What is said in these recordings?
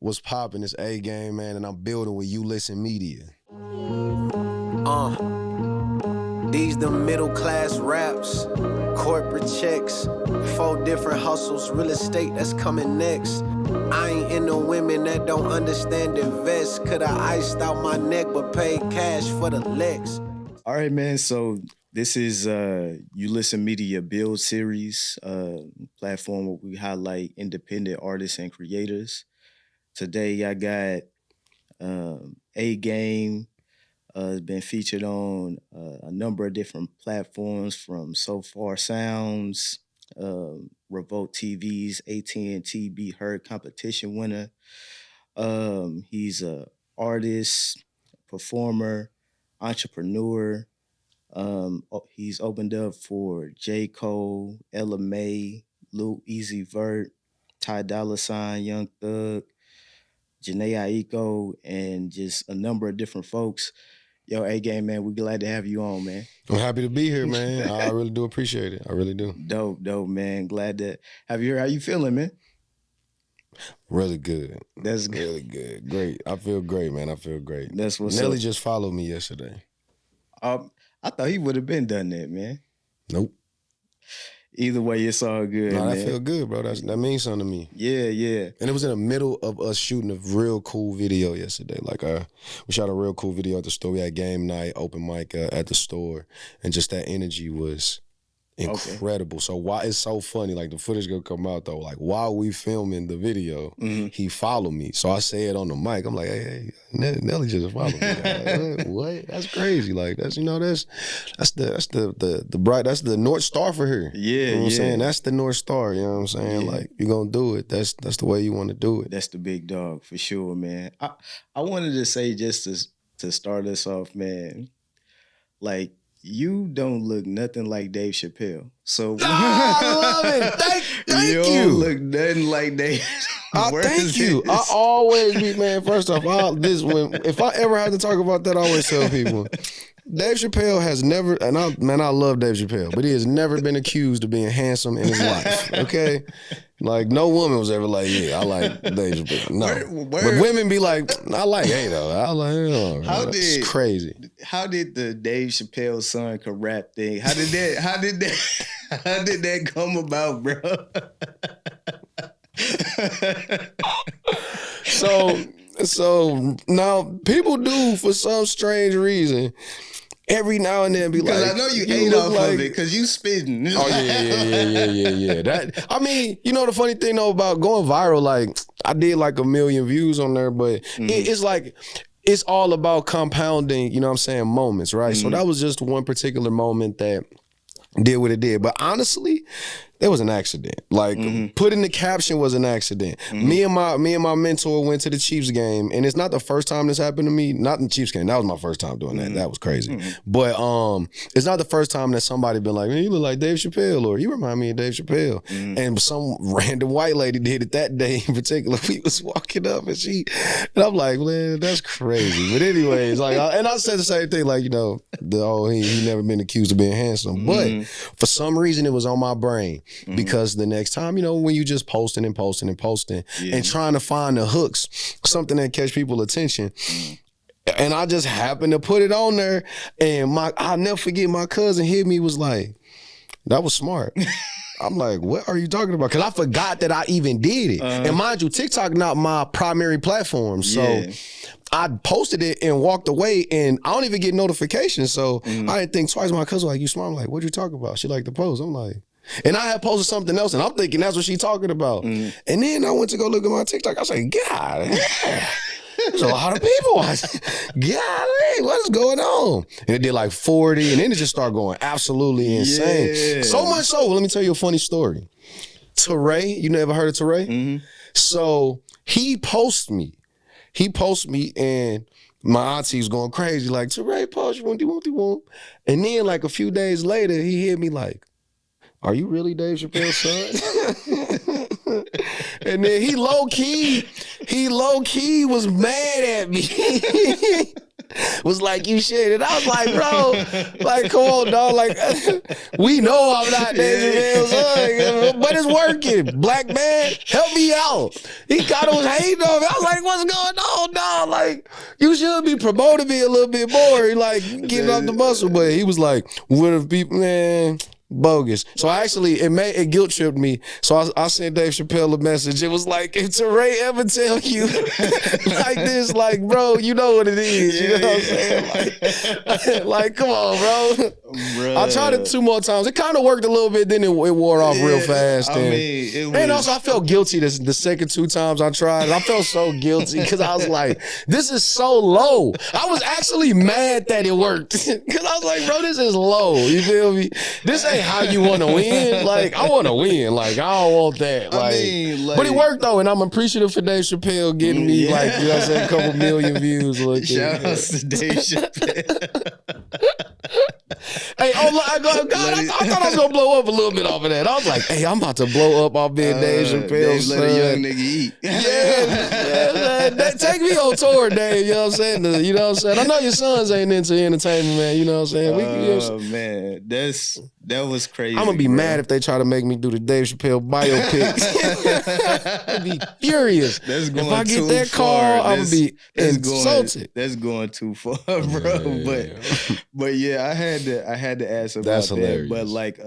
What's poppin'? It's A-Game, man, and I'm building with ULSTN Media. These the middle class raps, corporate checks, 4 different hustles, real estate that's coming next. I ain't into women that don't understand invest. Coulda iced out my neck but paid cash for the legs. All right, man. So this is ULSTN Media Build Series, platform where we highlight independent artists and creators. Today I got A-Game. Has been featured on a number of different platforms, from So Far Sounds, Revolt TV's AT&T Be Heard competition winner. He's an artist, performer, entrepreneur. He's opened up for J. Cole, Ella Mai, Lil Easy Vert, Ty Dolla $ign, Young Thug, Janae Aiko, and just a number of different folks. Yo, A-Game, man, we're glad to have you on, man. I'm happy to be here, man. I really do appreciate it. I really do. Dope, man. Glad to have you here. How you feeling, man? Really good. That's good. Really good. Great. I feel great, man. I feel great. That's what's Nelly up. just followed me yesterday. I thought he would have been done that, man. Nope. Either way, it's all good, No, man. that feel good, bro. That means something to me. Yeah. And it was in the middle of us shooting a real cool video yesterday. Like, we shot a real cool video at the store. We had game night, open mic at the store. And just that energy was incredible. Okay. So why it's so funny, like the footage gonna come out though, like while we filming the video, he followed me. So I said on the mic, I'm like, hey, Nelly just followed me. Like, what? That's crazy. Like that's the North Star for her. Yeah. You know what I'm saying? That's the North Star, you know what I'm saying? Yeah. Like you're gonna do it. That's the way you wanna do it. That's the big dog for sure, man. I wanted to say, just to start us off, man, like, you don't look nothing like Dave Chappelle. So I love it. Thank you. You don't look nothing like Dave. Thank you. I always be, man, first off, if I ever had to talk about that, I always tell people, Dave Chappelle has never, and I love Dave Chappelle, but he has never been accused of being handsome in his life, okay? Like, no woman was ever like, yeah, I like Dave Chappelle. No. But women be like, I like hey though. I like him. It's crazy. How did the Dave Chappelle Son rap thing, how did that come about, bro? So now people do, for some strange reason, every now and then be like, because I know you ate off of it because you spitting. Oh yeah. That, I mean, you know the funny thing though about going viral, like I did like 1 million views on there, but it's like, it's all about compounding, you know what I'm saying, moments, right? So that was just one particular moment that did what it did. But honestly, it was an accident. Like putting the caption was an accident. Me and my mentor went to the Chiefs game, and it's not the first time this happened to me. Not in the Chiefs game. That was my first time doing that. That was crazy. But it's not the first time that somebody been like, man, you look like Dave Chappelle, or you remind me of Dave Chappelle. And some random white lady did it that day in particular. We was walking up and I'm like, man, that's crazy. But anyways, like, and I said the same thing, like, you know, he never been accused of being handsome. But for some reason it was on my brain. Because the next time, you know, when you just posting and trying to find the hooks, something that catch people's attention. And I just happened to put it on there, and I'll never forget, my cousin hit me, was like, that was smart. I'm like, what are you talking about? Because I forgot that I even did it. And mind you, TikTok not my primary platform. So I posted it and walked away, and I don't even get notifications. So I didn't think twice. My cousin was like, you smart? I'm like, what'd you talk about? She liked the post. I'm like, and I had posted something else, and I'm thinking that's what she talking about. And then I went to go look at my TikTok. I was like, God, there's a lot of people. Golly, what is going on? And it did like 40, and then it just started going absolutely insane. Yeah. So much so, let me tell you a funny story. Teray, you never heard of Teray? So he posts me, and my auntie's going crazy, like, Teray post, you want. And then like a few days later, he hit me like, are you really Dave Chappelle Son? And then he low key was mad at me. was like, you should. And I was like, bro, like, come on, dog. Like, we know I'm not Dave Chappelle Son, but it's working. Black man, help me out. He kind of was hating on me. I was like, what's going on, dog? Like, you should be promoting me a little bit more. Like, getting off the muscle. But he was like, what if people, man, bogus. So it guilt tripped me. So I sent Dave Chappelle a message. It was like, if Teray ever tell you like this, like, bro, you know what it is. You know what I'm saying? Like, come on, bro. Bruh. I tried it 2 more times. It kind of worked a little bit, then it wore off real fast. And also I felt guilty the second 2 times I tried. I felt so guilty because I was like, this is so low. I was actually mad that it worked. Because I was like, bro, this is low. You feel me? This ain't how you want to win. Like, I want to win. Like, I don't want that. Like, but it worked though, and I'm appreciative for Dave Chappelle getting me like, you know what I'm saying, a couple million views. Shout out to Dave Chappelle. Hey, God, I thought I was gonna blow up a little bit off of that. I was like, hey, I'm about to blow up off being Dave Chappelle Son. Let a young nigga eat. Yeah, take me on tour, Dave. You know what I'm saying? You know what I'm saying? I know your sons ain't into entertainment, man. You know what I'm saying? Man, that was crazy. I'm gonna be mad if they try to make me do the Dave Chappelle biopic. I'd be furious. That's going if I get too that call, I'm gonna be insulted. That's going too far, bro. But yeah, I had to ask about That's that. Hilarious. But like,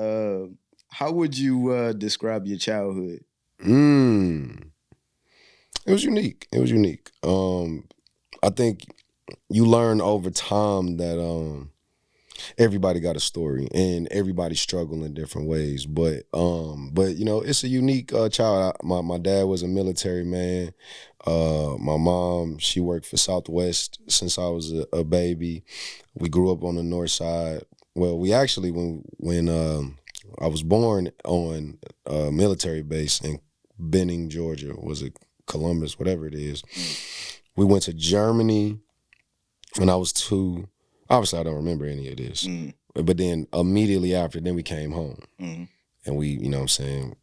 how would you describe your childhood? It was unique. I think you learn over time that everybody got a story and everybody struggle in different ways. But you know, it's a unique child. My dad was a military man. My mom, she worked for Southwest since I was a baby. We grew up on the north side. Well, we actually, when I was born on a military base in Benning, Georgia, was it Columbus, whatever it is. We went to Germany when I was 2. Obviously, I don't remember any of this. But then immediately after, then we came home. And we, you know what I'm saying,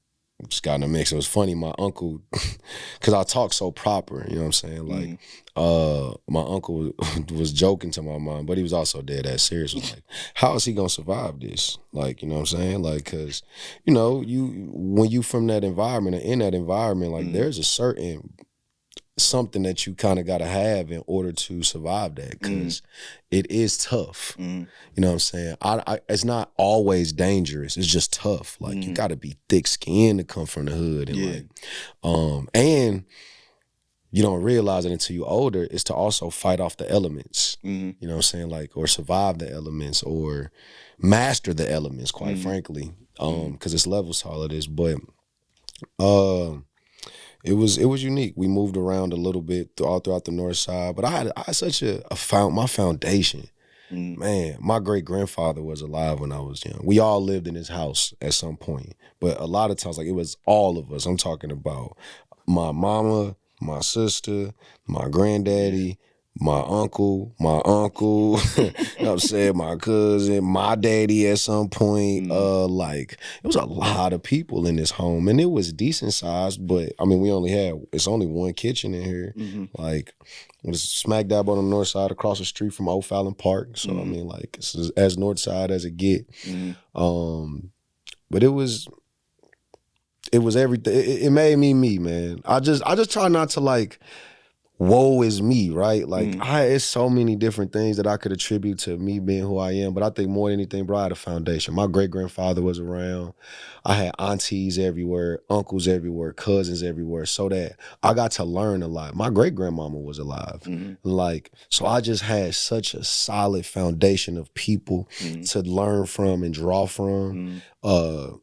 just got in a mix. It was funny, my uncle, because I talk so proper, you know what I'm saying? Like, my uncle was joking to my mom, but he was also dead ass serious. Was like, how is he gonna survive this? Like, you know what I'm saying? Like, because, you know, when you from that environment or in that environment, like, there's a certain something that you kind of got to have in order to survive that, because it is tough. You know what I'm saying? It's not always dangerous. It's just tough. Like, you got to be thick skinned to come from the hood. And and you don't realize it until you're older, is to also fight off the elements. You know what I'm saying? Like, or survive the elements or master the elements, quite frankly. Because it's levels to all of this. But it was unique. We moved around a little bit all throughout the north side, but I had such my foundation. Man, my great grandfather was alive when I was young. We all lived in his house at some point, but a lot of times, like, it was all of us. I'm talking about my mama, my sister, my granddaddy, my uncle, you know what I'm saying, my cousin, my daddy at some point. Like, it was a lot of people in this home, and it was decent sized, but I mean, it's only one kitchen in here. Like, it was smack dab on the north side across the street from O'Fallon Park. So I mean, like, it's as north side as it get. But it was everything. It made me, man. I just try not to, like, woe is me, right? Like, it's so many different things that I could attribute to me being who I am, but I think more than anything, bro, I had a foundation. My great-grandfather was around. I had aunties everywhere, uncles everywhere, cousins everywhere, so that I got to learn a lot. My great-grandmama was alive. Like, so I just had such a solid foundation of people to learn from and draw from that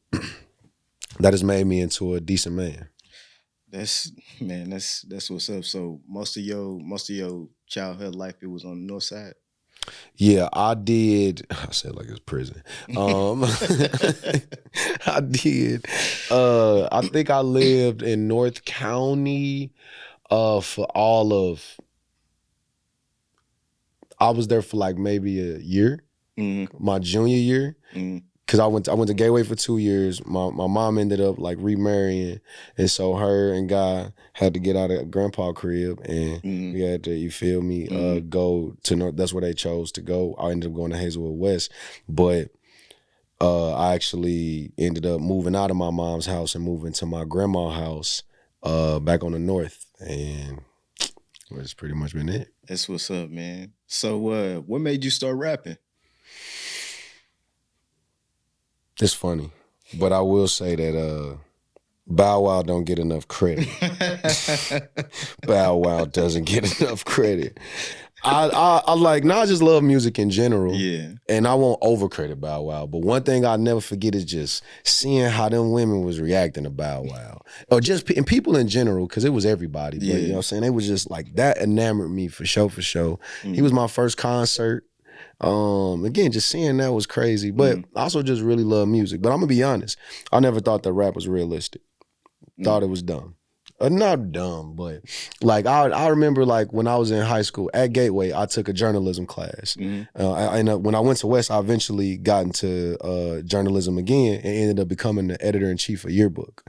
has made me into a decent man. That's what's up. So most of your childhood life, it was on the north side? Yeah, I did. I said like it's prison. I did. I think I lived in North County for all of, I was there for like maybe a year, my junior year. Cause I went to Gateway for 2 years. My mom ended up like remarrying, and so her and Guy had to get out of grandpa crib, and we had to, you feel me, go to North. That's where they chose to go. I ended up going to Hazelwood West, but I actually ended up moving out of my mom's house and moving to my grandma's house back on the north, and that's pretty much been it. That's what's up, man. So what made you start rapping? It's funny, but I will say that Bow Wow don't get enough credit. Bow Wow doesn't get enough credit. I just love music in general. Yeah. And I won't overcredit Bow Wow. But one thing I'll never forget is just seeing how them women was reacting to Bow Wow. Or just and people in general, because it was everybody. But you know what I'm saying? They was just like, that enamored me for sure, for sure. He was my first concert. Again, just seeing that was crazy. But I also just really love music. But I'm gonna be honest, I never thought that rap was realistic. Thought it was dumb. Not dumb, but like I remember like when I was in high school at Gateway, I took a journalism class. When I went to West, I eventually got into journalism again and ended up becoming the editor-in-chief of Yearbook.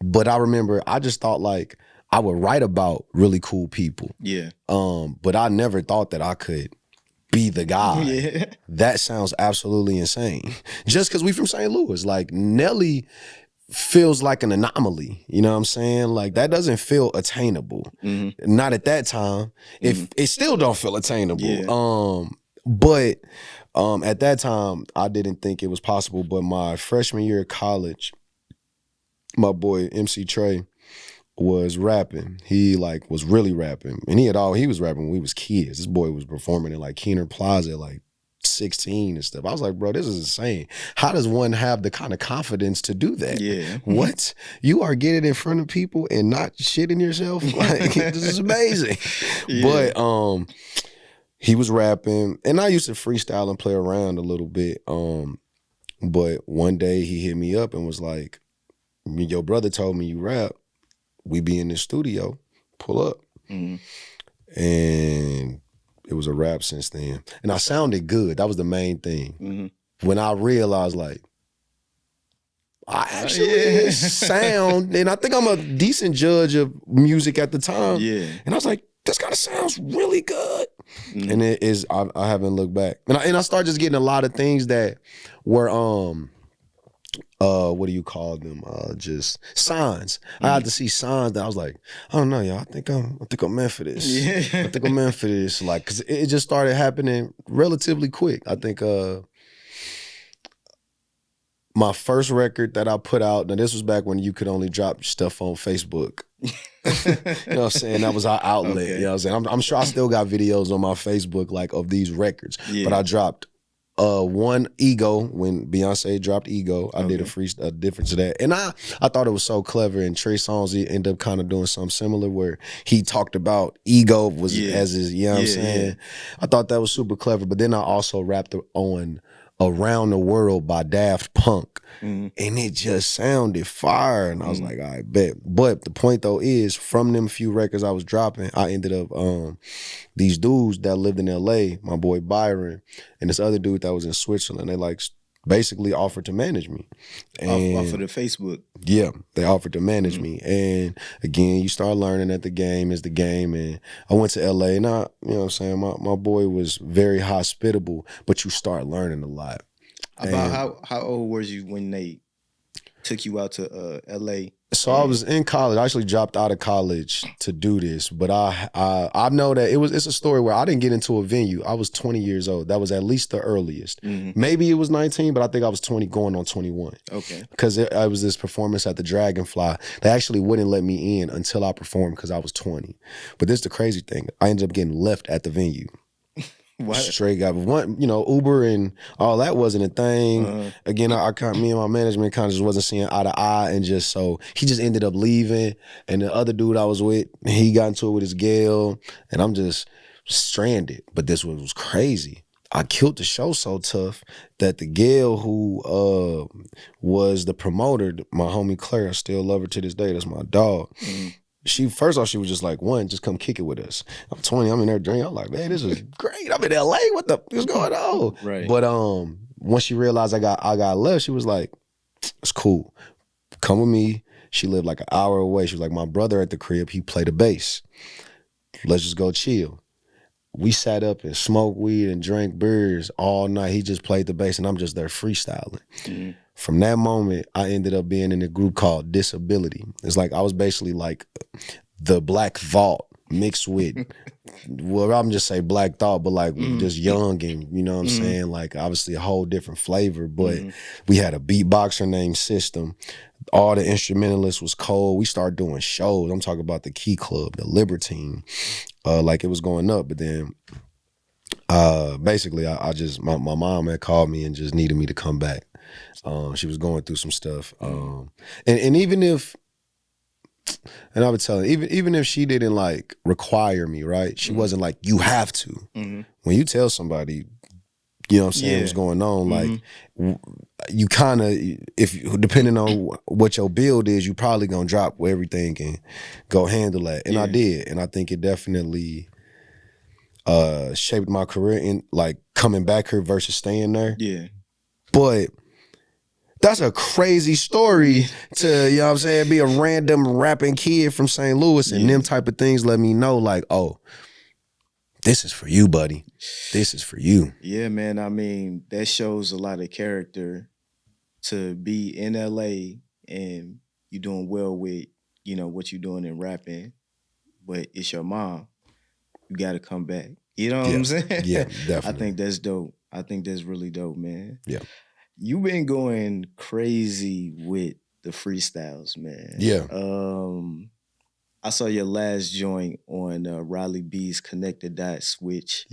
But I remember I just thought like I would write about really cool people. Yeah. But I never thought that I could be the guy. Yeah. That sounds absolutely insane. Just because we from St. Louis. Like Nelly feels like an anomaly. You know what I'm saying? Like that doesn't feel attainable. Not at that time. If it still don't feel attainable. Yeah. But at that time, I didn't think it was possible. But my freshman year of college, my boy MC Trey was rapping. He like was really rapping. And he was rapping when we was kids. This boy was performing in like Keener Plaza at like 16 and stuff. I was like, bro, this is insane. How does one have the kind of confidence to do that? Yeah. What? You are getting in front of people and not shitting yourself? Like, this is amazing. Yeah. But he was rapping, and I used to freestyle and play around a little bit. But one day he hit me up and was like, your brother told me you rap. We be in the studio, pull up. And it was a rap since then. And I sounded good. That was the main thing. When I realized like, I actually sound, and I think I'm a decent judge of music at the time. Yeah. And I was like, this kind of sounds really good. And it is, I haven't looked back. And I started just getting a lot of things that were, what do you call them? Just signs. I had to see signs that I was like, I don't know, y'all. I think I'm meant for this. Yeah. I think I'm meant for this. Like, cause it just started happening relatively quick. I think my first record that I put out, now this was back when you could only drop stuff on Facebook. You know what I'm saying? That was our outlet. Okay. You know what I'm saying? I'm sure I still got videos on my Facebook like of these records. Yeah. But I dropped one Ego when Beyonce dropped Ego. I did a difference of that. And I thought it was so clever. And Trey Songz, he ended up kind of doing something similar where he talked about ego was as his, you know what I'm saying? I thought that was super clever. But then I also rapped on Around the World by Daft Punk. And it just sounded fire. And I was like, I bet. But the point though is, from them few records I was dropping, I ended up, these dudes that lived in LA, my boy Byron, and this other dude that was in Switzerland, they like basically offered to manage me. And off of the Facebook. Yeah, they offered to manage me. And again, you start learning that the game is the game. And I went to LA and you know what I'm saying, my boy was very hospitable, but you start learning a lot. About how old were you when they took you out to LA? So I was in college. I actually dropped out of college to do this, but I know that it's a story where I didn't get into a venue. I was 20 years old. That was at least the earliest. Maybe it was 19, but I think I was 20 going on 21. Okay. Because it was this performance at the Dragonfly. They actually wouldn't let me in until I performed because I was 20. But this is the crazy thing. I ended up getting left at the venue. What? Straight got one, Uber and all that wasn't a thing. Again, me and my management kind of just wasn't seeing eye to eye, and just so he just ended up leaving. And the other dude I was with, he got into it with his gal, and I'm just stranded. But this was crazy. I killed the show so tough that the gal who was the promoter, my homie Claire, I still love her to this day. That's my dog. First off, she was just like, just come kick it with us. I'm 20, I'm in there drinking. I'm like, man, this is great. I'm in LA. What the fuck is going on? Right. But once she realized I got left, she was like, it's cool. Come with me. She lived like an hour away. She was like, my brother at the crib, he played the bass. Let's just go chill. We sat up and smoked weed and drank beers all night. He just played the bass and I'm just there freestyling. Mm-hmm. From that moment, I ended up being in a group called Disability. It's like I was basically like the Black Vault mixed with, well, I'm just say Black Thought, but like just young and, you know what I'm saying? Like obviously a whole different flavor, but we had a beatboxer named System. All the instrumentalists was cold. We started doing shows. I'm talking about the Key Club, the Libertine. Like it was going up, but then basically I just, my mom had called me and just needed me to come back. She was going through some stuff. And even if, and I would tell her, even if she didn't like require me, right? She wasn't like, you have to. When you tell somebody, you know what I'm saying, what's going on, like you kind of, if depending on what your build is, you probably gonna drop everything and go handle that. And I did. And I think it definitely shaped my career in like coming back here versus staying there. Yeah. But that's a crazy story to, you know what I'm saying, be a random rapping kid from St. Louis and them type of things let me know like, oh, this is for you, buddy. This is for you. Yeah, man. I mean, that shows a lot of character to be in LA and you doing well with, you know, what you're doing in rapping, but it's your mom. You got to come back. You know what I'm saying? Yeah, definitely. I think that's dope. I think that's really dope, man. Yeah. You've been going crazy with the freestyles, man. Yeah. I saw your last joint on Riley B's Connect the Dots, which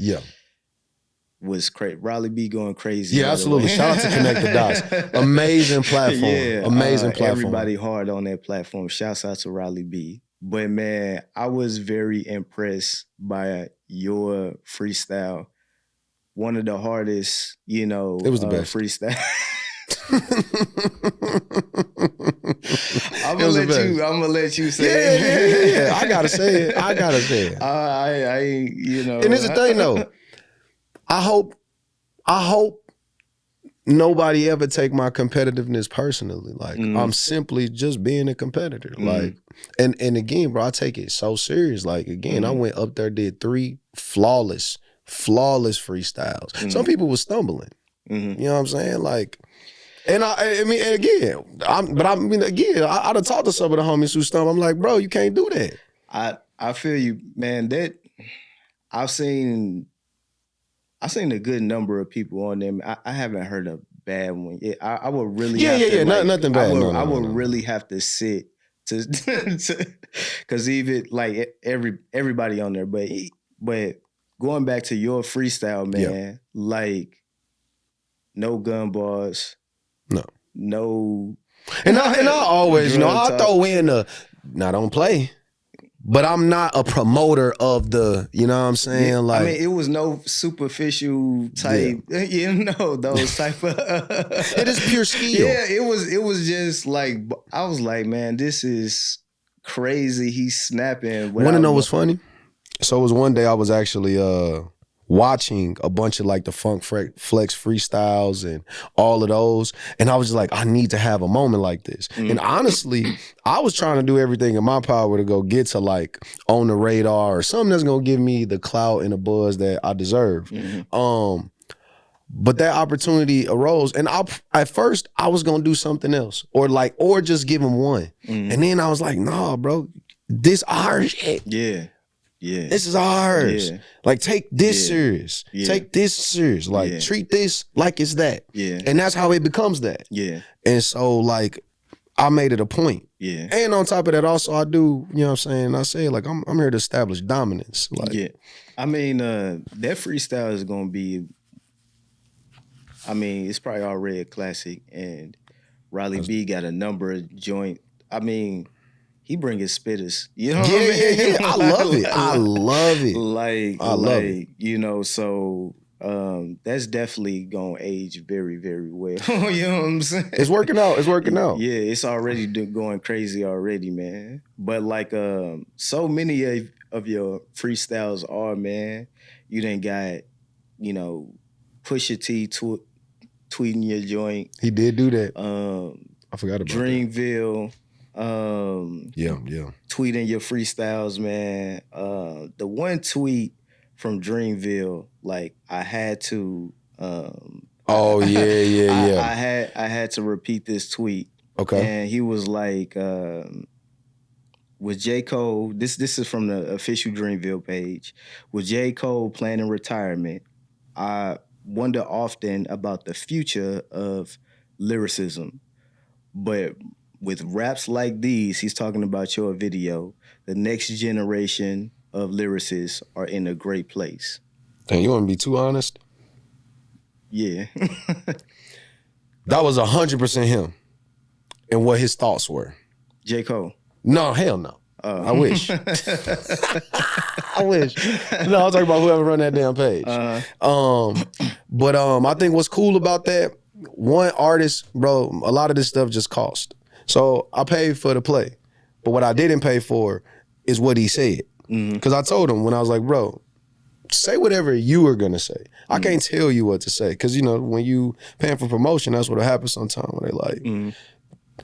was crazy. Riley B going crazy. Yeah, absolutely. Shout out to Connect the Dots. Amazing platform. Amazing platform. Everybody hard on that platform. Shouts out to Riley B. But man, I was very impressed by your freestyle. One of the hardest, you know, it was the best freestyle. I'm gonna let you say it. Yeah. I gotta say it. I you know. And here's the thing though. I hope nobody ever take my competitiveness personally. Like I'm simply just being a competitor. Like, and again, bro, I take it so serious. Like again, I went up there, did 3 flawless freestyles. Some people were stumbling. You know what I'm saying? Like, and I mean, and again, I'd have talked to some of the homies who stumbled. I'm like, bro, you can't do that. I feel you, man. That I've seen a good number of people on them. I haven't heard a bad one. I would really nothing bad. I would really have to sit to because even like everybody on there, but going back to your freestyle, man, like no gun bars, no. And I always, you know, I throw in don't play. But I'm not a promoter of the, you know what I'm saying? Yeah, like, I mean, it was no superficial type, you know, those type of. It is pure skill. Yeah, it was just like, I was like, man, this is crazy. He's snapping. Want to know what's funny? So it was one day I was actually watching a bunch of like the Funk Flex freestyles and all of those. And I was just like, I need to have a moment like this. And honestly, I was trying to do everything in my power to go get to like On the Radar or something that's going to give me the clout and the buzz that I deserve. But that opportunity arose. And at first I was going to do something else or just give him one. And then I was like, nah, bro, this our shit. Yeah. This is ours. Yeah. Like, take this serious. Yeah. Take this serious. Like, treat this like it's that. Yeah. And that's how it becomes that. Yeah. And so, like, I made it a point. Yeah. And on top of that, also, I do, you know what I'm saying? I say, like, I'm here to establish dominance. Like, yeah. I mean, that freestyle is going to be, I mean, it's probably already a classic. And Riley B got a number of joint. I mean, he bring his spitters, you know what I mean? Yeah. I love it. I love it. I love it. You know, so that's definitely gonna age very, very well. You know what I'm saying? It's working out. Yeah, it's already going crazy already, man. But like, so many of your freestyles are, man. You done got, you know, Pusha T tweeting your joint. He did do that. I forgot about Dreamville. Yeah. Tweeting your freestyles, man. The one tweet from Dreamville, like I had to. Oh yeah. I had to repeat this tweet. Okay. And he was like, with J. Cole, this is from the official Dreamville page. With J. Cole planning retirement, I wonder often about the future of lyricism. But with raps like these, he's talking about your video, the next generation of lyricists are in a great place. And you want to be too honest? Yeah. That was 100% him and what his thoughts were. J. Cole. No, hell no. I wish. I wish. No, I was talking about whoever run that damn page. But I think what's cool about that, one artist, bro, a lot of this stuff just cost. So I paid for the play. But what I didn't pay for is what he said. Because I told him when I was like, bro, say whatever you were going to say. I can't tell you what to say. Because, you know, when you paying for promotion, that's what happens sometimes when they like,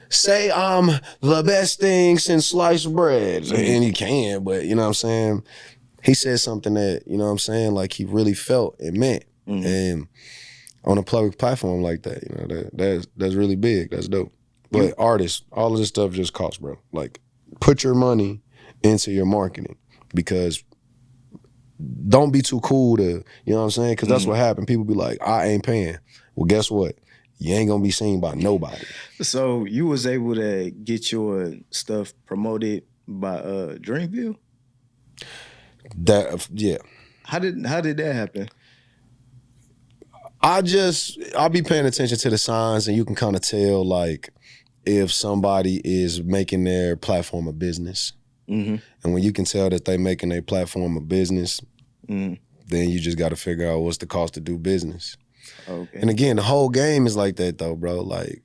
say I'm the best thing since sliced bread. And you can, but you know what I'm saying? He said something that, you know what I'm saying, like he really felt and meant. And on a public platform like that, you know, that's really big. That's dope. But artists, all of this stuff just costs, bro. Like, put your money into your marketing because don't be too cool to, you know what I'm saying? Because that's what happened. People be like, I ain't paying. Well, guess what? You ain't gonna be seen by nobody. So you was able to get your stuff promoted by Dreamville? Yeah. How did that happen? I'll be paying attention to the signs and you can kind of tell like if somebody is making their platform a business. And when you can tell that they making their platform a business, then you just gotta figure out what's the cost to do business. Okay. And again, the whole game is like that though, bro. Like,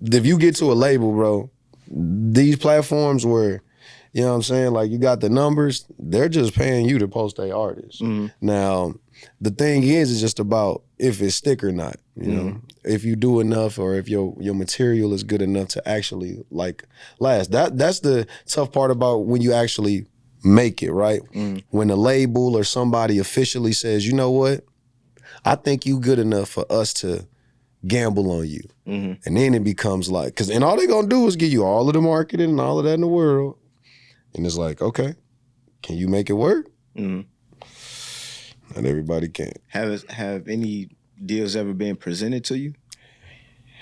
if you get to a label, bro, these platforms where, you know what I'm saying, like you got the numbers, they're just paying you to post their artists. Now, the thing is just about if it's stick or not, you know? If you do enough or if your material is good enough to actually like last. That's the tough part about when you actually make it, right? When a label or somebody officially says, you know what? I think you good enough for us to gamble on you. And then it becomes like, because and all they gonna do is give you all of the marketing and all of that in the world. And it's like, okay, can you make it work? Not everybody can. Have any deals ever been presented to you?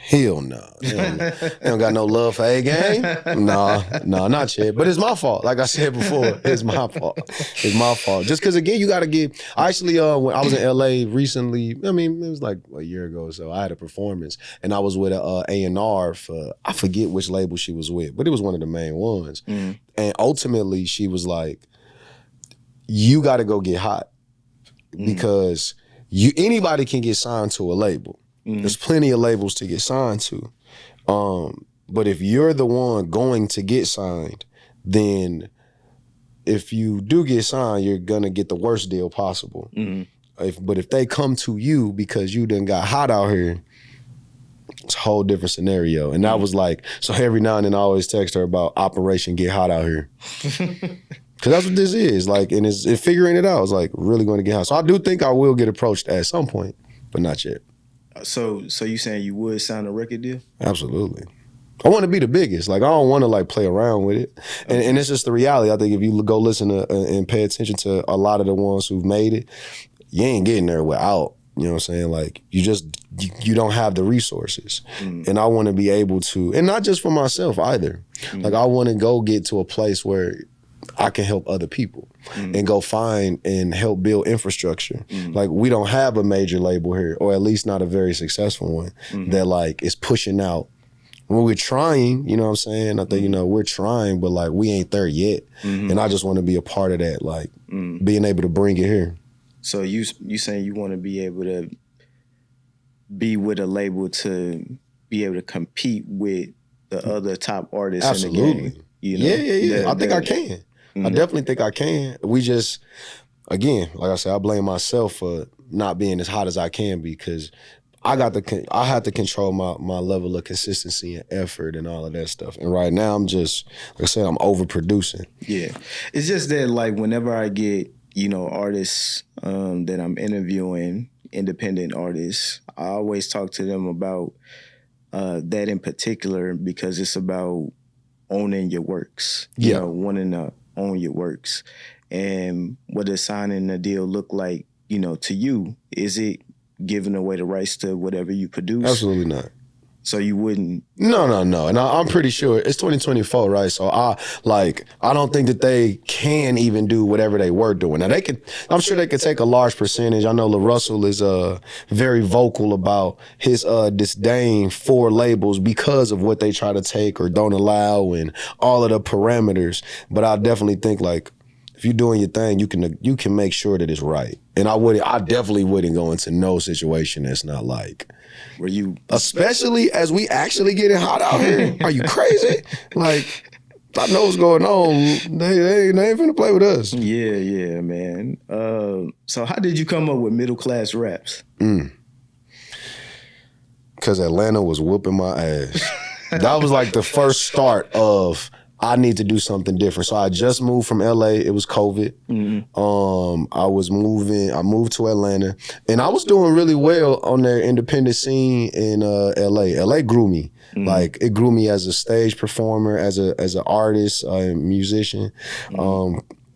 Hell no. They don't got no love for A-Game. No, not yet. But it's my fault. Like I said before, it's my fault. It's my fault. Just because, again, you got to get... Actually, when I was in L.A. recently, I mean, it was like a year ago or so, I had a performance, and I was with a A&R for... I forget which label she was with, but it was one of the main ones. And ultimately, she was like, you got to go get hot. Because anybody can get signed to a label. There's plenty of labels to get signed to. But if you're the one going to get signed, then if you do get signed, you're gonna get the worst deal possible. But if they come to you because you done got hot out here, it's a whole different scenario. And that was like, so every now and then I always text her about Operation Get Hot Out Here. Cause that's what this is. Like, and it's figuring it out. It's like really going to get hot. So I do think I will get approached at some point, but not yet. So you saying you would sign a record deal? Absolutely. I want to be the biggest. Like, I don't want to like play around with it. And it's just the reality. I think if you go listen to and pay attention to a lot of the ones who've made it, you ain't getting there without, you know what I'm saying? Like, you don't have the resources. And I want to be able to, and not just for myself either. Like, I want to go get to a place where I can help other people and go find and help build infrastructure. Like, we don't have a major label here, or at least not a very successful one, that like is pushing out. When we're trying, you know what I'm saying? I think, you know, we're trying, but like we ain't there yet. And I just want to be a part of that, like being able to bring it here. So you saying you want to be able to be with a label to be able to compete with the other top artists Absolutely. in the game? You know? Yeah. I think I can. I definitely think I can. We just, again, like I said, I blame myself for not being as hot as I can be because I had to control my level of consistency and effort and all of that stuff. And right now I'm just, like I said, I'm overproducing. Yeah. It's just that like whenever I get, artists that I'm interviewing, independent artists, I always talk to them about that in particular because it's about owning your works. Wanting to own your works. And what does signing a deal look like, to you? Is it giving away the rights to whatever you produce? Absolutely not. So you wouldn't? No. And I'm pretty sure it's 2024, right? So I don't think that they can even do whatever they were doing. Now I'm sure they could take a large percentage. I know LaRussell is very vocal about his disdain for labels because of what they try to take or don't allow and all of the parameters. But I definitely think like, if you're doing your thing, you can make sure that it's right. And I definitely wouldn't go into no situation that's not like, were you, especially as we actually getting hot out here. Are you crazy? Like, I know what's going on. They ain't finna play with us. Yeah, man. So how did you come up with middle class raps? Because Atlanta was whooping my ass. That was like the first start of, I need to do something different. So I just moved from LA. It was COVID. I moved to Atlanta, and I was doing really well on their independent scene in LA. LA grew me. Like, it grew me as a stage performer, as an artist, musician.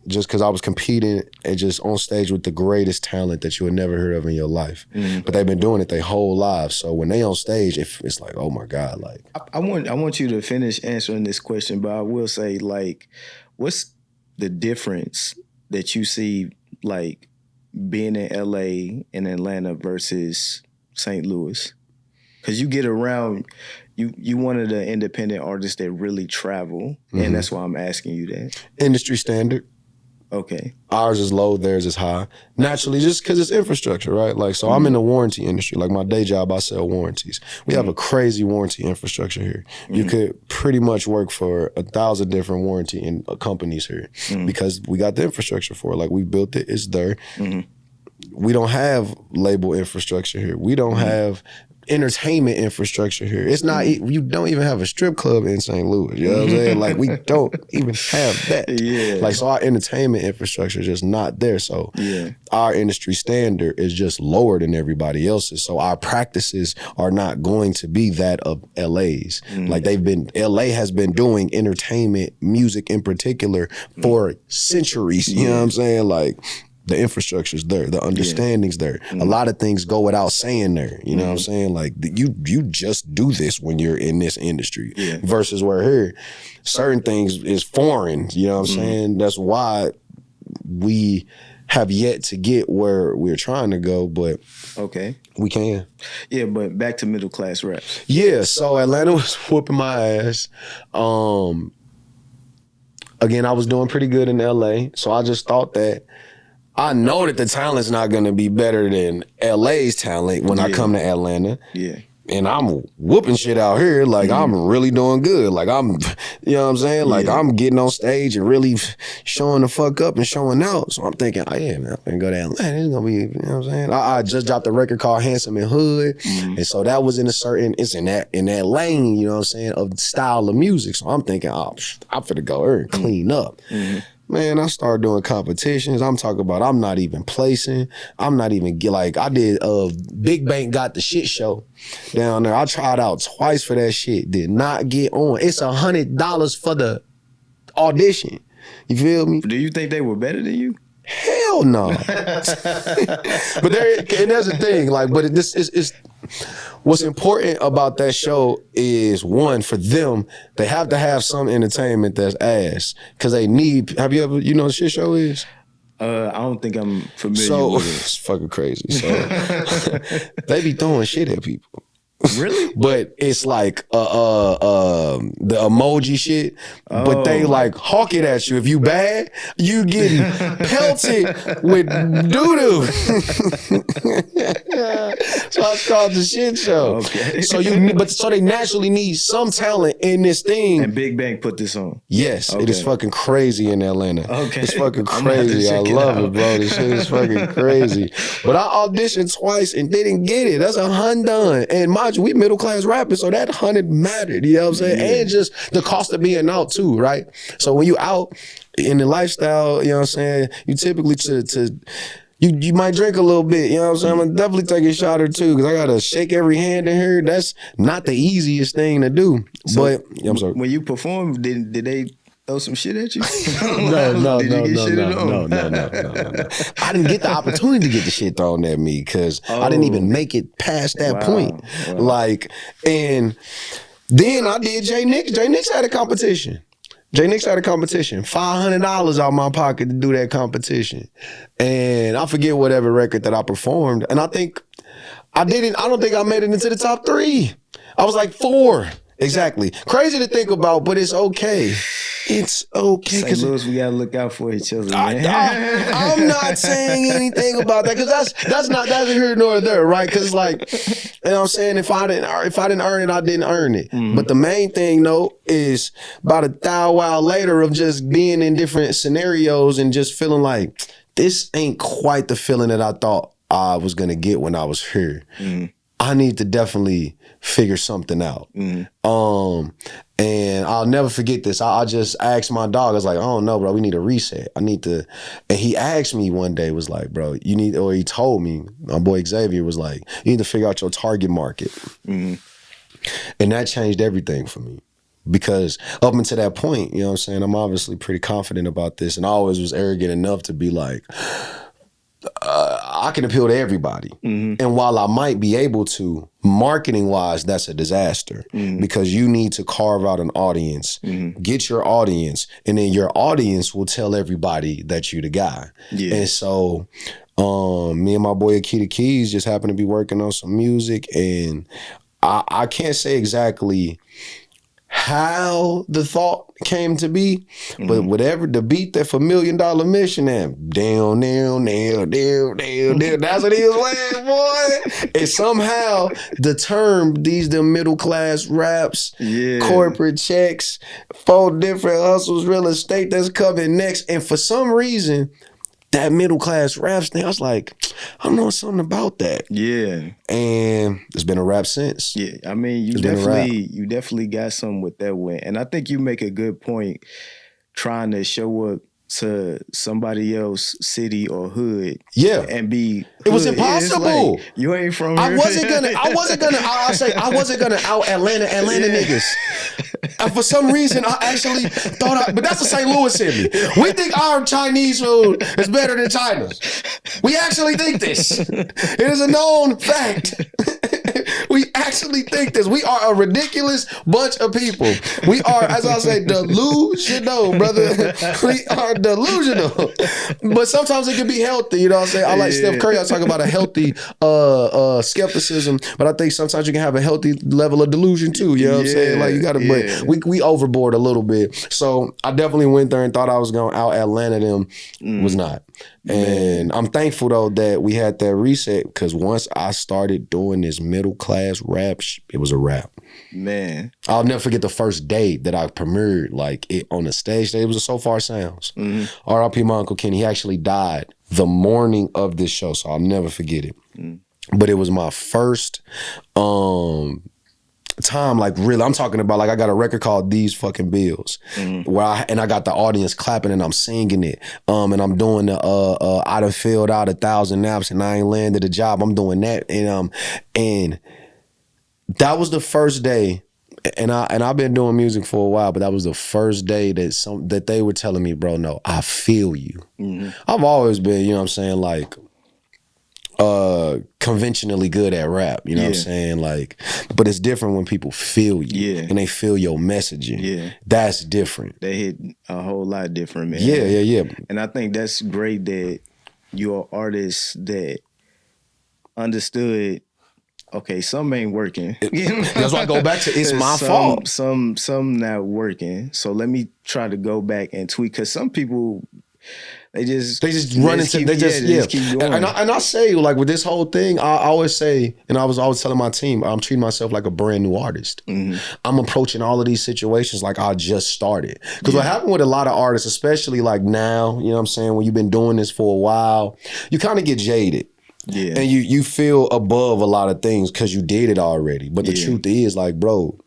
Just because I was competing and just on stage with the greatest talent that you would never heard of in your life. But they've been doing it their whole lives. So when they on stage, it's like, oh my God, like. I want you to finish answering this question, but I will say, like, what's the difference that you see, like, being in LA and Atlanta versus St. Louis? Because you get around, you one of the independent artists that really travel, and that's why I'm asking you that. Industry standard. Okay. Ours is low, theirs is high. Naturally, just because it's infrastructure, right? Like, so I'm in the warranty industry. Like, my day job, I sell warranties. We have a crazy warranty infrastructure here. You could pretty much work for 1,000 different warranty companies here because we got the infrastructure for it. Like, we built it, it's there. We don't have label infrastructure here. We don't have entertainment infrastructure here. It's not, you don't even have a strip club in St. Louis. You know what I'm saying? Like, we don't even have that. Yeah. Like, so our entertainment infrastructure is just not there. So our industry standard is just lower than everybody else's. So our practices are not going to be that of LA's. Like, LA has been doing entertainment, music in particular, for centuries. You know what I'm saying? Like, the infrastructure's there, the understanding's there. A lot of things go without saying there. You know what I'm saying? Like, you just do this when you're in this industry versus where here, certain things is foreign. You know what I'm saying? That's why we have yet to get where we're trying to go, but we can. Yeah, but back to middle class raps. Yeah, so Atlanta was whooping my ass. Again, I was doing pretty good in LA, so I just thought that I know that the talent's not gonna be better than LA's talent when I come to Atlanta. Yeah. And I'm whooping shit out here. Like, I'm really doing good. Like, you know what I'm saying? Like, I'm getting on stage and really showing the fuck up and showing out. So I'm thinking, oh yeah, man, I'm gonna go to Atlanta. It's gonna be, you know what I'm saying? I just dropped a record called Handsome and Hood. And so that was it's in that lane, you know what I'm saying, of style of music. So I'm thinking, oh, I'm finna go there and clean up. Man, I started doing competitions. I'm talking about I'm not even placing. I'm not even I did Big Bank Got the Shit show down there. I tried out twice for that shit. Did not get on. It's $100 for the audition. You feel me? Do you think they were better than you? Hell no. But that's the thing. Like, but this is what's important about that show is, one, for them, they have to have some entertainment that's ass. Cause they need, have you ever, you know what the shit show is? I don't think I'm familiar with it. It's fucking crazy. So they be throwing shit at people. Really? But it's like the emoji shit. But they like hawk it at you. If you bad, you getting pelted with doo-doo. So it's called the shit show. Okay. So they naturally need some talent in this thing. And Big Bang put this on. Yes, it is fucking crazy in Atlanta. Okay. It's fucking crazy. I love it, bro. This shit is fucking crazy. But I auditioned twice and didn't get it. That's $100. And mind you, we middle class rappers, so that $100 mattered. You know what I'm saying? Yeah. And just the cost of being out too, right? So when you out in the lifestyle, you know what I'm saying, you typically you might drink a little bit, you know what I'm saying? I'm gonna definitely take a shot or two because I gotta shake every hand in here. That's not the easiest thing to do. So but I'm sorry. When you performed, did they throw some shit at you? No. I didn't get the opportunity to get the shit thrown at me because I didn't even make it past that point. Wow. Like, and then I did Jay Nix. Jay Nix had a competition. $500 out my pocket to do that competition. And I forget whatever record that I performed. And I don't think I made it into the top 3. I was like 4. Exactly. Crazy to think about, but it's okay. It's okay. St. Louis, we gotta look out for each other, man. I'm not saying anything about that because that's here nor there, right? Because like, you know what I'm saying, if I didn't earn it, I didn't earn it. Mm-hmm. But the main thing though is about a thou wow later of just being in different scenarios and just feeling like this ain't quite the feeling that I thought I was gonna get when I was here. Mm-hmm. I need to definitely figure something out. Mm-hmm. And I'll never forget this. I just asked my dog, I was like, I don't know, bro, we need a reset. And he asked me one day, was like, bro, he told me, my boy Xavier was like, you need to figure out your target market. Mm-hmm. And that changed everything for me. Because up until that point, you know what I'm saying, I'm obviously pretty confident about this. And I always was arrogant enough to be like, I can appeal to everybody. Mm-hmm. And while I might be able to, marketing wise, that's a disaster because you need to carve out an audience, get your audience, and then your audience will tell everybody that you the guy. Yeah. And so me and my boy Akita Keys just happened to be working on some music, and I can't say exactly how the thought came to be, but whatever the beat that for $1 Million Mission and down, that's what he was playing, boy. And somehow the term, the middle class raps, corporate checks, 4 different hustles, real estate that's coming next. And for some reason, that middle class raps thing, I was like, I know something about that. Yeah. And it's been a rap since. Yeah. I mean, you definitely got something with that one. And I think you make a good point trying to show up to somebody else city or hood. Yeah. And be hood. It was impossible. Like, you ain't from here. I wasn't gonna out Atlanta niggas. And for some reason, I actually thought, but that's the St. Louis in me. We think our Chinese food is better than China's. We actually think this. It is a known fact. We actually think this. We are a ridiculous bunch of people. We are, as I say, delusional, brother. We are delusional. But sometimes it can be healthy, you know what I'm saying? I like Steph Curry. I talk about a healthy skepticism, but I think sometimes you can have a healthy level of delusion too, you know what I'm saying? Like you gotta, but we overboard a little bit. So I definitely went there and thought I was gonna out Atlanta them, was not. And I'm thankful though that we had that reset because once I started doing this middle class rap, it was a rap. Man, I'll never forget the first day that I premiered like it on the stage. It was a So Far Sounds. R.I.P. my Uncle Kenny. He actually died the morning of this show, so I'll never forget it. But it was my first time, like really, I'm talking about like I got a record called These Fucking Bills, where I got the audience clapping and I'm singing it, and I'm doing the I done filled out 1,000 naps and I ain't landed a job. I'm doing that, and that was the first day, and I've been doing music for a while, but that was the first day that they were telling me, bro, no, I feel you. I've always been, you know what I'm saying, like conventionally good at rap, you know what I'm saying? Like, but it's different when people feel you and they feel your messaging. Yeah. That's different. They hit a whole lot different, man. Yeah. And I think that's great that you're an artist that understood okay, some ain't working. That's why I go back to it's my fault. Some not working. So let me try to go back and tweak, because some people they just run into keep going. And I say, like, with this whole thing, I always say, and I was always telling my team, I'm treating myself like a brand new artist. I'm approaching all of these situations like I just started. Because what happened with a lot of artists, especially like now, you know what I'm saying, when you've been doing this for a while, you kind of get jaded. Yeah. And you feel above a lot of things because you did it already. But the truth is, like, bro,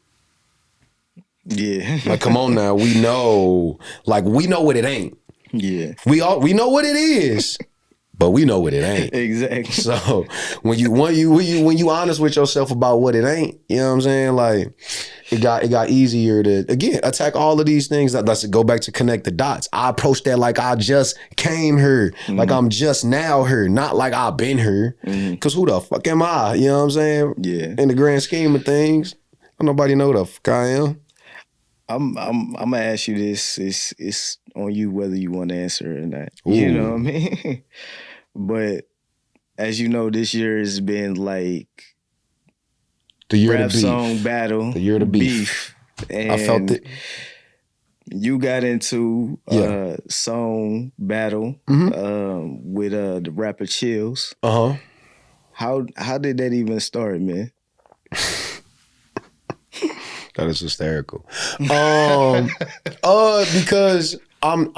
like, come on now, we know what it ain't. Yeah. We know what it is, but we know what it ain't. Exactly. So when you honest with yourself about what it ain't, you know what I'm saying? Like, it got easier to, again, attack all of these things. Let's go back to connect the dots. I approach that like I just came here, like I'm just now here, not like I've been here. Cause who the fuck am I? You know what I'm saying? Yeah. In the grand scheme of things, don't nobody know the fuck I am. I'm gonna ask you this. It's on you whether you want to answer or not. Ooh. You know what I mean? But as you know, this year has been like the year rap of the beef. Song battle. The year of the beef. And I felt it. You got into a song battle with the rapper Chills. How did that even start, man? That is hysterical. Because I'm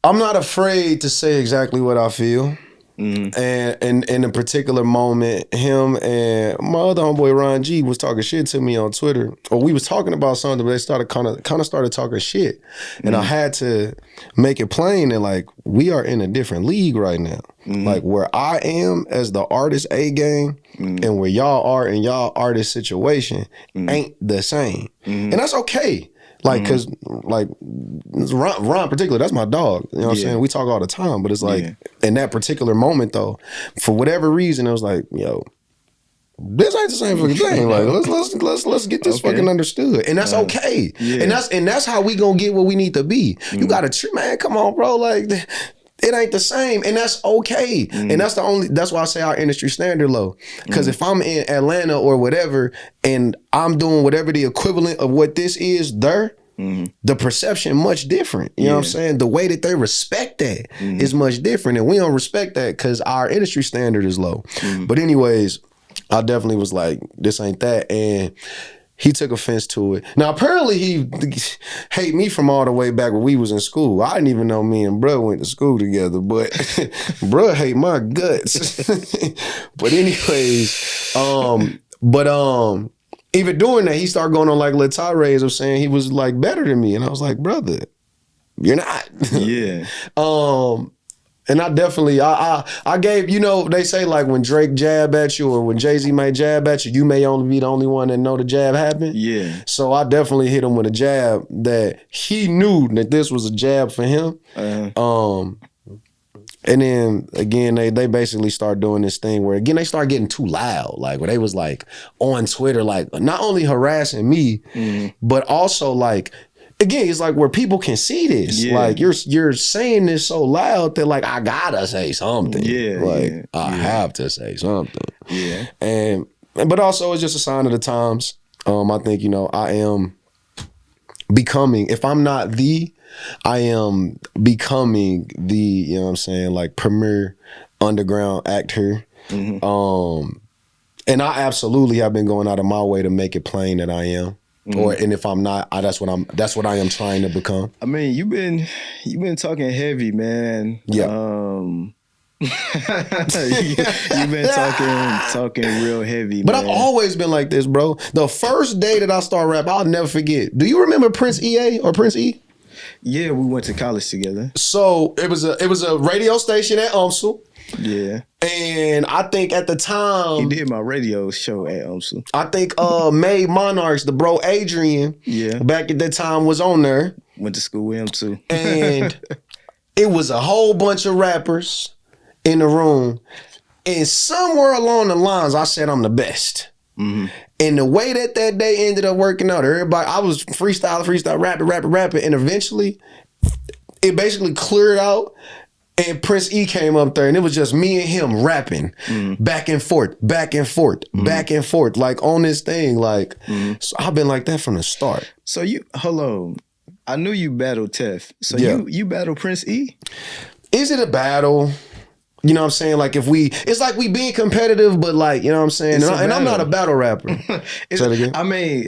not afraid to say exactly what I feel. And in a particular moment, him and my other homeboy Ron G was talking shit to me on Twitter, or we was talking about something, but they started kind of started talking shit, and I had to make it plain that, like, we are in a different league right now. Like, where I am as the artist A game and where y'all are in y'all artist situation ain't the same, and that's okay. Like, cause like Ron particular, that's my dog. You know what I'm saying? We talk all the time, but it's like in that particular moment though, for whatever reason, it was like, yo, this ain't the same fucking thing. Like, let's get this fucking understood, and that's okay. And that's how we gonna get where we need to be. You gotta, man, come on, bro. Like, it ain't the same, and that's okay. And that's why I say our industry standard low. Because if I'm in Atlanta or whatever, and I'm doing whatever the equivalent of what this is there, the perception much different. You know what I'm saying? The way that they respect that is much different, and we don't respect that because our industry standard is low. But anyways, I definitely was like, this ain't that, and he took offense to it. Now, apparently he hate me from all the way back when we was in school. I didn't even know me and bruh went to school together, but bruh hate my guts. But anyways, even doing that, he started going on like little tirades of saying he was like better than me. And I was like, brother, you're not. Yeah. And I definitely, I gave, you know, they say like when Drake jab at you or when Jay-Z may jab at you, you may only be the only one that know the jab happened. Yeah. So I definitely hit him with a jab that he knew that this was a jab for him. And then again, they basically start doing this thing where again, they start getting too loud. Like where they was like on Twitter, like not only harassing me, but also like, again, it's like where people can see this. Yeah. Like you're saying this so loud that like I gotta say something. Yeah. Like I have to say something. Yeah. But also it's just a sign of the times. I think, you know, I am becoming, if I'm not I am becoming the, you know what I'm saying, like premier underground actor. And I absolutely have been going out of my way to make it plain that I am. And if I'm not, that's what I am trying to become. I mean, you've been talking heavy, man. Yeah. You've been talking real heavy, but man. I've always been like this, bro. The first day that I started rap, I'll never forget. Do you remember Prince EA or Prince E? Yeah, we went to college together. So it was a radio station at UMSL. Yeah. And I think at the time he did my radio show at UMSL. I think Made Monarchs, the bro Adrian, back at that time was on there. Went to school with him too. And it was a whole bunch of rappers in the room. And somewhere along the lines, I said I'm the best. And the way that day ended up working out, everybody, I was freestyle, rapping. And eventually, it basically cleared out. And Prince E came up there, and it was just me and him rapping back and forth, back and forth, back and forth, like on this thing. Like, so I've been like that from the start. So hold on. I knew you battled Tef. So you battled Prince E? Is it a battle? You know what I'm saying? Like it's like we being competitive, but like, you know what I'm saying? And I'm not a battle rapper. Say it again. I mean,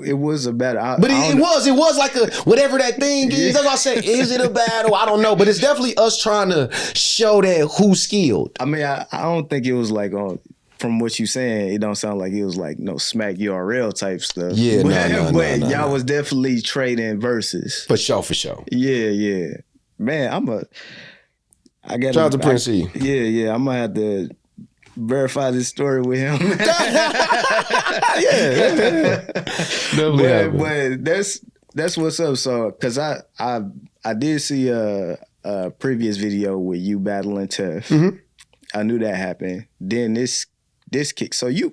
it was a battle. But it was like a, whatever that thing is. That's what I say. Is it a battle? I don't know. But it's definitely us trying to show that who's skilled. I mean, I don't think it was like, from what you saying, it don't sound like it was like no smack URL type stuff. Yeah, but y'all was definitely trading verses. For sure. Yeah. Man, I got shout out to Prince E. Yeah. I'm gonna have to verify this story with him. Yeah. But that's what's up. So, cause I did see a previous video with you battling Tef. Mm-hmm. I knew that happened. Then this kick. So you've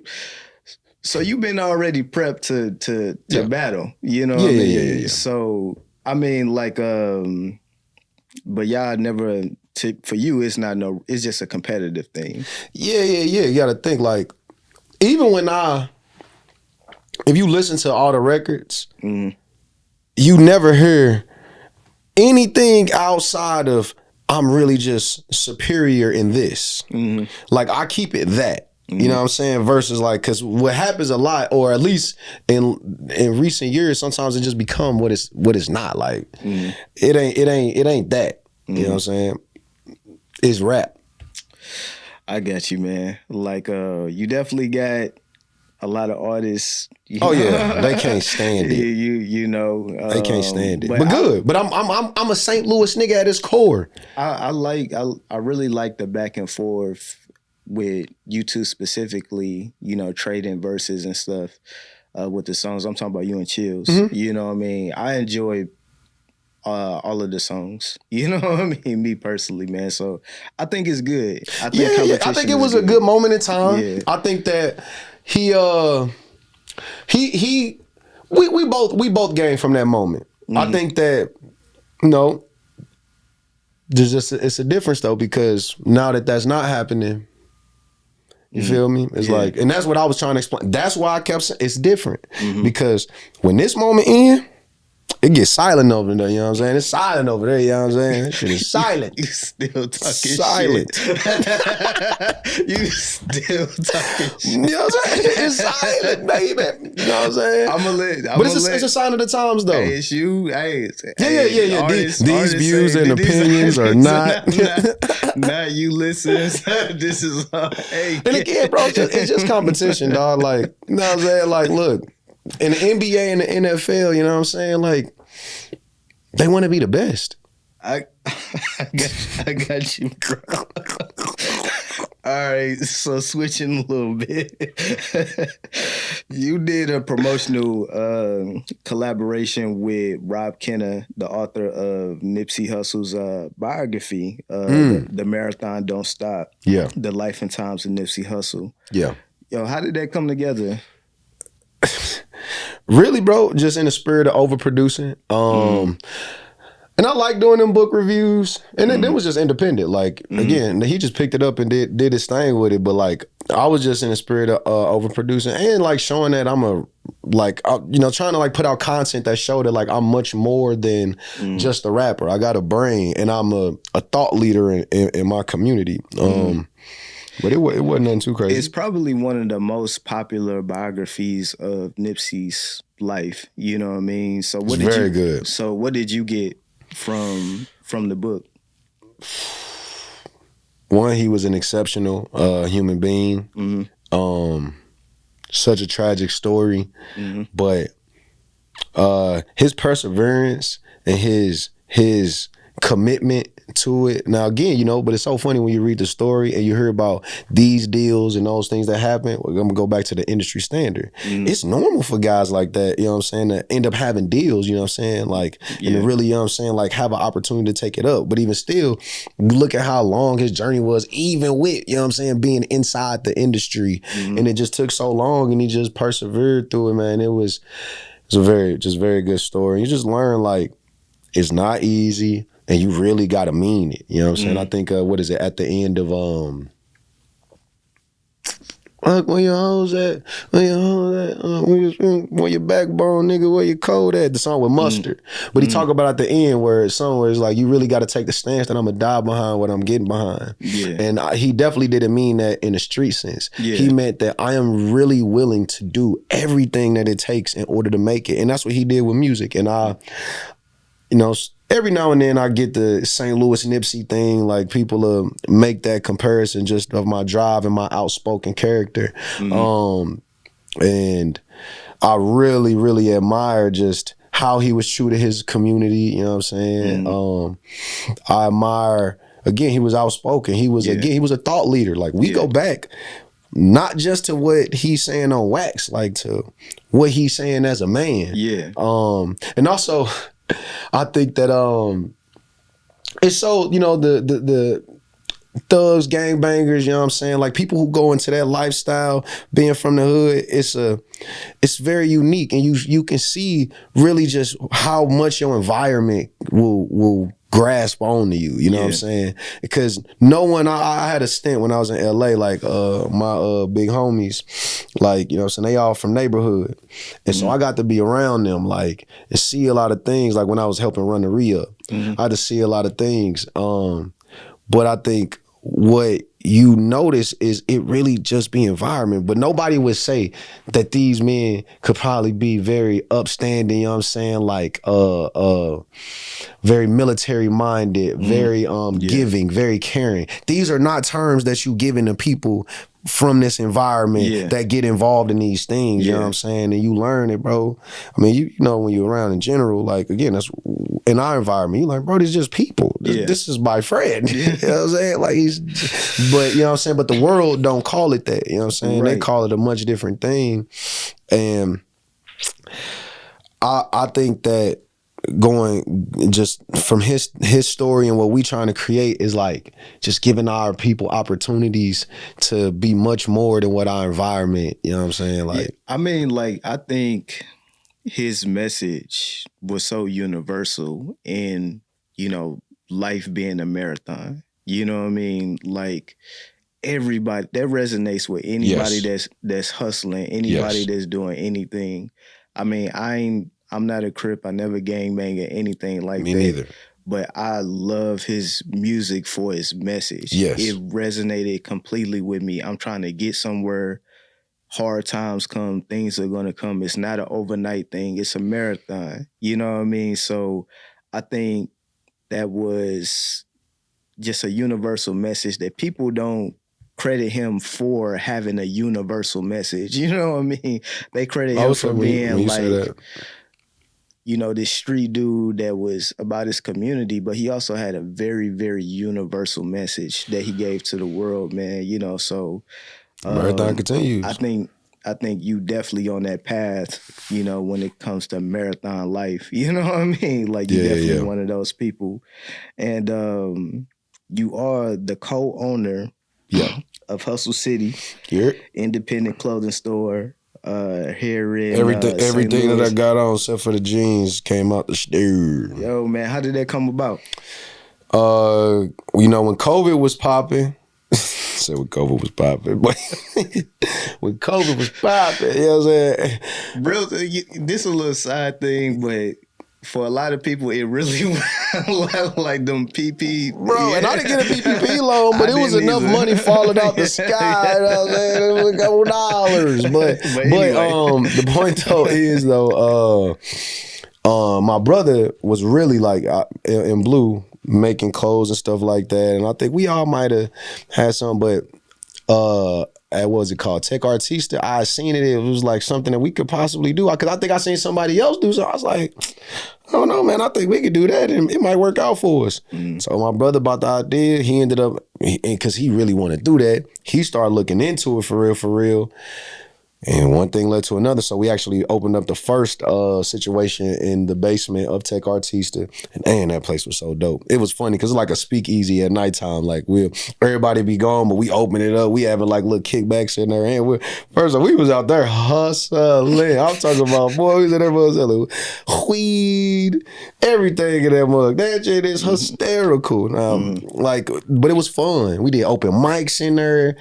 been already prepped to battle. You know what I mean? Yeah. So I mean, like, but y'all never. For you, it's just a competitive thing. Yeah. You got to think, like, even when if you listen to all the records, you never hear anything outside of I'm really just superior in this. Like, I keep it that. You know what I'm saying? Versus like, because what happens a lot, or at least in recent years, sometimes it just become what it's not. Like, it ain't that. You know what I'm saying? It's rap. I got you, man. Like, you definitely got a lot of artists. Yeah, they can't stand it. You know, they can't stand it. But good. But I'm a St. Louis nigga at its core. I really like the back and forth with you two specifically. You know, trading verses and stuff with the songs. I'm talking about you and Chills. You know what I mean? I enjoy all of the songs. You know what I mean? Me personally, man. So I think it's good. I think it was a good moment in time. Yeah. I think that we both gained from that moment. I think that, you know, it's a difference though, because now that's not happening. You feel me? It's like, and that's what I was trying to explain. That's why I kept saying it's different. Because when this moment in, it gets silent over there, you know what I'm saying? It's silent over there, you know what I'm saying? That shit is silent. You still talking silent. Shit. You still talking shit. You know what I'm saying? It's silent, baby. You know what I'm saying? But it's a sign of the times, though. Hey, it's you. Hey. Yeah. Artists, these views and opinions are not. Not you listeners. This is hey. And again, bro, it's just competition, dog. Like, you know what I'm saying? Like, look. In the NBA and the NFL, you know what I'm saying? Like, they want to be the best. I got you, bro. All right, so switching a little bit. You did a promotional collaboration with Rob Kenner, the author of Nipsey Hussle's biography, The Marathon Don't Stop. Yeah. The Life and Times of Nipsey Hussle. Yeah. Yo, how did that come together? Really, bro, just in the spirit of overproducing. And I like doing them book reviews. And then it was just independent. Like, again, he just picked it up and did his thing with it. But like, I was just in the spirit of overproducing and like showing that I'm trying to like put out content that show that like I'm much more than just a rapper. I got a brain and I'm a thought leader in my community. But it wasn't nothing too crazy. It's probably one of the most popular biographies of Nipsey's life. You know what I mean? So very good. So what did you get from the book? One, he was an exceptional human being. Such a tragic story, but his perseverance and his commitment to it. Now again, you know, but it's so funny when you read the story and you hear about these deals and those things that happen. I'm gonna go back to the industry standard. It's normal for guys like that, you know what I'm saying, to end up having deals, you know what I'm saying, like, and to really, you know what I'm saying, like have an opportunity to take it up. But even still, look at how long his journey was, even with, you know what I'm saying, being inside the industry. And it just took so long and he just persevered through it, man. It was a very good story. You just learn like it's not easy. and you really gotta mean it. You know what I'm saying? I think what is it at the end of where your hoes at? Where your hoes at? Where your backbone, nigga? Where your code at? The song with Mustard. But he talk about at the end where it's somewhere it's like you really got to take the stance that I'm gonna die behind what I'm getting behind. Yeah. And he definitely didn't mean that in the street sense. Yeah. He meant that I am really willing to do everything that it takes in order to make it. And that's what he did with music. And you know, every now and then I get the St. Louis Nipsey thing, like people make that comparison just of my drive and my outspoken character. And I really, really admire just how he was true to his community, you know what I'm saying? I admire, again, he was outspoken. He was, again, he was a thought leader. Like we go back, not just to what he's saying on wax, like to what he's saying as a man. Yeah. And also, I think that it's so, you know, the thugs, gangbangers, you know what I'm saying? Like people who go into that lifestyle, being from the hood, it's very unique, and you can see really just how much your environment will grasp onto you, you know what I'm saying? Because no one, I had a stint when I was in LA, like my big homies, like, you know what I'm saying, they all from neighborhood. And so I got to be around them, like, and see a lot of things, like when I was helping run the re-up. I had to see a lot of things. But I think what you notice is it really just be environment. But nobody would say that these men could probably be very upstanding, you know what I'm saying, like very military minded, very giving, very caring. These are not terms that you give to people from this environment that get involved in these things, you know what I'm saying? And you learn it, bro. I mean, you know, when you're around in general, like, again, that's in our environment, you like, bro, these just people. This is my friend. You know what I'm saying? Like, but, you know what I'm saying? But the world don't call it that, you know what I'm saying? They call it a much different thing. And I think that going just from his story and what we trying to create is like just giving our people opportunities to be much more than what our environment, you know what I'm saying? Like, I mean, like, I think his message was so universal in, you know, life being a marathon. You know what I mean? Like, everybody that resonates with anybody that's hustling, anybody that's doing anything. I mean, I'm not a Crip. I never gangbang or anything like that. Me neither. But I love his music for his message. Yes. It resonated completely with me. I'm trying to get somewhere. Hard times come, things are going to come. It's not an overnight thing. It's a marathon. You know what I mean? So I think that was just a universal message that people don't credit him for having a universal message. You know what I mean? They credit him for being like, you know, this street dude that was about his community, but he also had a very, very universal message that he gave to the world, man. You know, so marathon continues. I think you definitely on that path, you know, when it comes to marathon life. You know what I mean? Like, you're definitely one of those people. And you are the co-owner of Hustle City, independent clothing store. Here in everything that I got on except for the jeans came out the store. Yo, man, how did that come about? You know, when COVID was popping, said when COVID was popping, but when COVID was popping, you know what I'm saying? Bro, this is a little side thing, but for a lot of people, it really like them PP. Bro, and I didn't get a PPP loan, but it was enough money falling out the sky. You know what I'm saying? It was a couple dollars. But anyway. The point though is my brother was really like in Blue making clothes and stuff like that. And I think we all might have had some, but what was it called? Tech Artista. I seen it. It was like something that we could possibly do. Because I think I seen somebody else do. So I was like, I don't know, man. I think we could do that, and it might work out for us. So my brother bought the idea. He ended up, because he really wanted to do that, he started looking into it for real. And one thing led to another. So we actually opened up the first situation in the basement of Tech Artista. And that place was so dope. It was funny because it's like a speakeasy at nighttime. Like everybody be gone, but we open it up. We having like little kickbacks in there. And first of all, we was out there hustling. I'm talking about, boy, we was in there selling weed, everything in that mug. That shit is hysterical. But it was fun. We did open mics in there.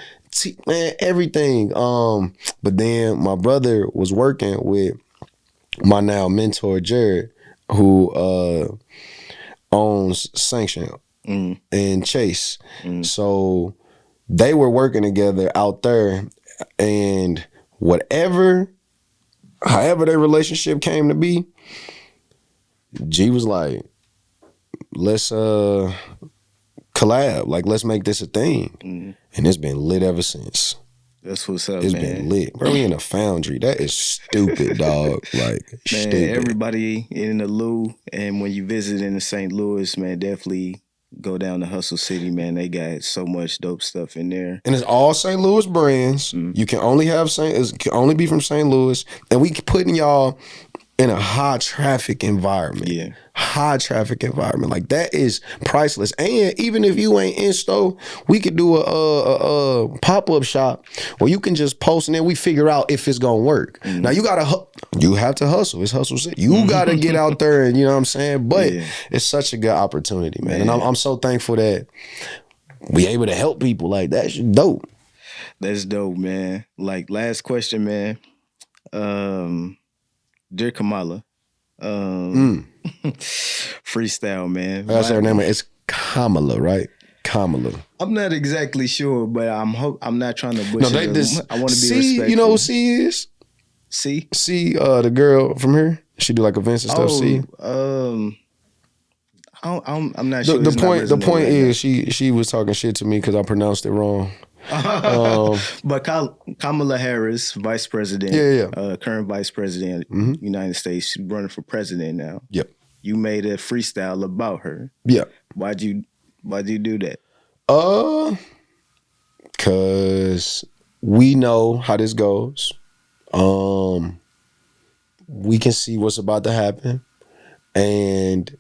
Man, everything. But then my brother was working with my now mentor Jared, who owns Sanction and Chase. So they were working together out there, and however their relationship came to be, G was like, let's collab, like let's make this a thing. And it's been lit ever since. That's what's up, It's man. been lit. Bro, we in a foundry. That is stupid, dog. Like, man, stupid. Everybody in the Lou, and when you visit in St. Louis, man, definitely go down to Hustle City, man. They got so much dope stuff in there. And it's all St. Louis brands. You can only be from St. Louis. And we putting y'all in a high traffic environment. Yeah. High traffic environment. Like, that is priceless. And even if you ain't in store, we could do a pop-up shop where you can just post and then we figure out if it's gonna work. Now you have to hustle. It's Hustle City. You gotta get out there and, you know what I'm saying? But it's such a good opportunity, man. And I'm so thankful that we able to help people. Like, that's dope. That's dope, man. Like, last question, man. Dear Kamala, freestyle, man. That's her name. It's Kamala, right? Kamala. I'm not exactly sure, but I'm not trying to butcher. I want to be respectful. You know who C is? C? C, the girl from here. She do like events and stuff. C. I'm not sure. The point is she was talking shit to me because I pronounced it wrong. But Kamala Harris, vice president, current vice president, United States, she's running for president now. Yep. You made a freestyle about her. Yep. Why'd you do that? Cause we know how this goes. We can see what's about to happen, and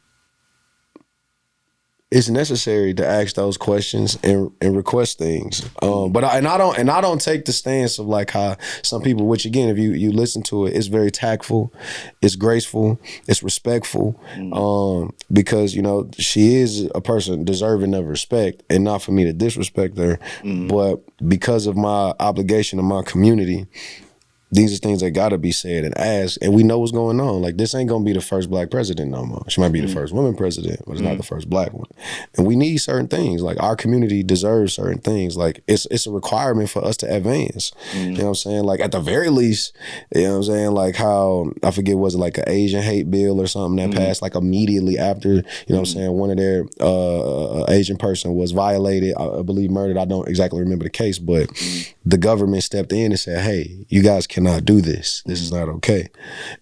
it's necessary to ask those questions and request things. But I don't take the stance of like how some people, which again, if you listen to it, it's very tactful, it's graceful, it's respectful. Because, you know, she is a person deserving of respect, and not for me to disrespect her, but because of my obligation to my community, these are things that gotta be said and asked, and we know what's going on. Like, this ain't gonna be the first black president no more. She might be the first woman president, but it's not the first black one. And we need certain things. Like, our community deserves certain things. Like, it's a requirement for us to advance. You know what I'm saying? Like, at the very least, you know what I'm saying? Like, how, I forget, was it like an Asian hate bill or something that passed like immediately after, you know what I'm saying, one of their Asian person was violated, I believe murdered. I don't exactly remember the case, but the government stepped in and said, hey, you guys cannot do this. This is not okay.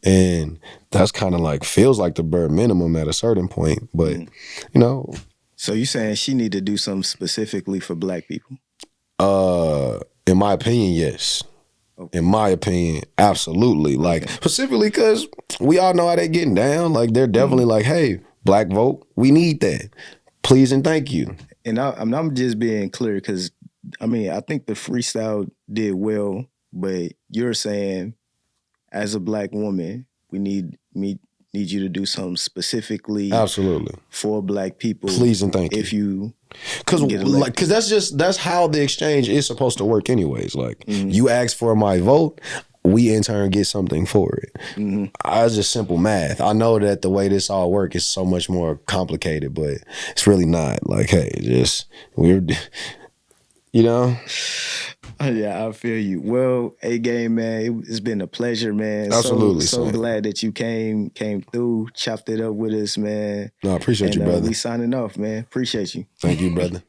And that's kind of like, feels like the bare minimum at a certain point. But, you know. So you saying she need to do something specifically for black people? In my opinion, yes. Okay. In my opinion, absolutely. Like, specifically because we all know how they getting down. Like, they're definitely like, hey, black vote, we need that. Please and thank you. And I'm just being clear because, I mean, I think the freestyle did well, but you're saying, as a black woman, we need you to do something specifically, absolutely, for black people. Please and thank you. If you, because that's how the exchange is supposed to work, anyways. Like, you ask for my vote, we in turn get something for it. It's just simple math. I know that the way this all works is so much more complicated, but it's really not. Like, hey, we're. You know? Yeah, I feel you. Well, A-Game, man, it's been a pleasure, man. Absolutely. So glad that you came through, chopped it up with us, man. No, I appreciate you, brother. We signing off, man. Appreciate you. Thank you, brother.